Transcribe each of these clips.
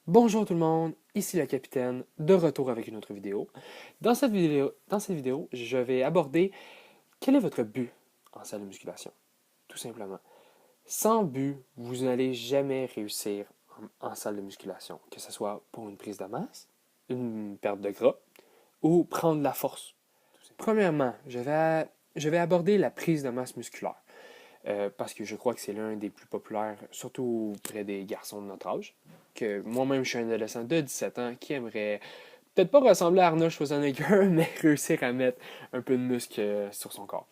Bonjour tout le monde, ici le capitaine, de retour avec une autre vidéo. Dans cette vidéo, je vais aborder quel est votre but en salle de musculation, tout simplement. Sans but, vous n'allez jamais réussir en salle de musculation, que ce soit pour une prise de masse, une perte de gras ou prendre la force. Premièrement, je vais aborder la prise de masse musculaire. Parce que je crois que c'est l'un des plus populaires, surtout auprès des garçons de notre âge. Que moi-même, je suis un adolescent de 17 ans qui aimerait peut-être pas ressembler à Arnold Schwarzenegger, mais réussir à mettre un peu de muscle sur son corps.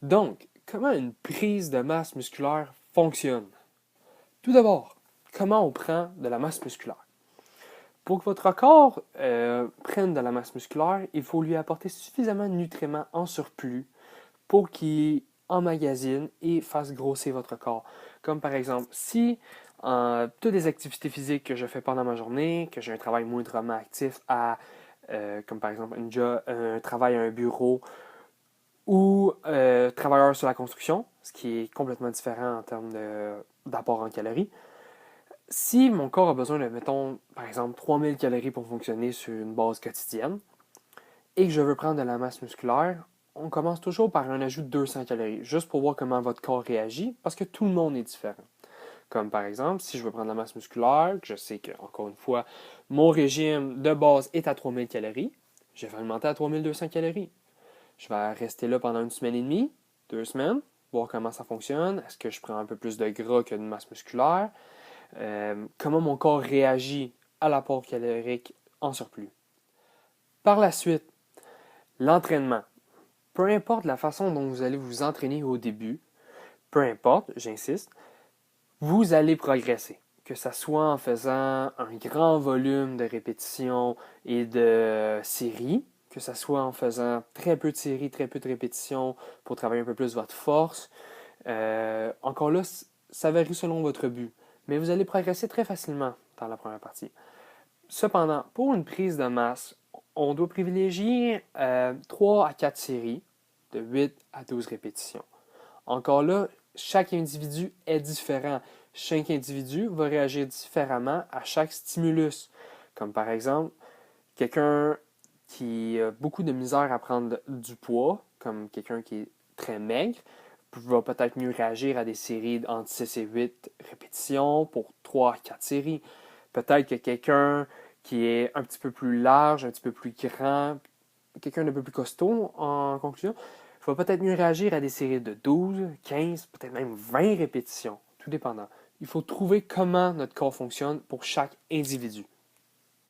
Donc, comment une prise de masse musculaire fonctionne? Tout d'abord, comment on prend de la masse musculaire? Pour que votre corps prenne de la masse musculaire, il faut lui apporter suffisamment de nutriments en surplus pour qu'il emmagasine et fasse grossir votre corps. Comme par exemple, si toutes les activités physiques que je fais pendant ma journée, que j'ai un travail moindrement actif comme par exemple un travail à un bureau ou travailleur sur la construction, ce qui est complètement différent en termes d'apport en calories. Si mon corps a besoin de, mettons, par exemple, 3000 calories pour fonctionner sur une base quotidienne, et que je veux prendre de la masse musculaire, on commence toujours par un ajout de 200 calories, juste pour voir comment votre corps réagit, parce que tout le monde est différent. Comme par exemple, si je veux prendre de la masse musculaire, que je sais que, encore une fois, mon régime de base est à 3000 calories, je vais augmenter à 3200 calories. Je vais rester là pendant une semaine et demie, 2 semaines, voir comment ça fonctionne. Est-ce que je prends un peu plus de gras que de masse musculaire? Comment mon corps réagit à l'apport calorique en surplus. Par la suite, l'entraînement. Peu importe la façon dont vous allez vous entraîner au début, peu importe, j'insiste, vous allez progresser. Que ce soit en faisant un grand volume de répétitions et de séries, que ce soit en faisant très peu de séries, très peu de répétitions pour travailler un peu plus votre force. Encore là, ça varie selon votre but, mais vous allez progresser très facilement dans la première partie. Cependant, pour une prise de masse, on doit privilégier 3 à 4 séries de 8 à 12 répétitions. Encore là, chaque individu est différent. Chaque individu va réagir différemment à chaque stimulus. Comme par exemple, quelqu'un qui a beaucoup de misère à prendre du poids, comme quelqu'un qui est très maigre, va peut-être mieux réagir à des séries entre 6 et 8 répétitions pour 3 à 4 séries. Peut-être que quelqu'un qui est un petit peu plus large, un petit peu plus grand, quelqu'un d'un peu plus costaud en conclusion, va peut-être mieux réagir à des séries de 12, 15, peut-être même 20 répétitions, tout dépendant. Il faut trouver comment notre corps fonctionne pour chaque individu.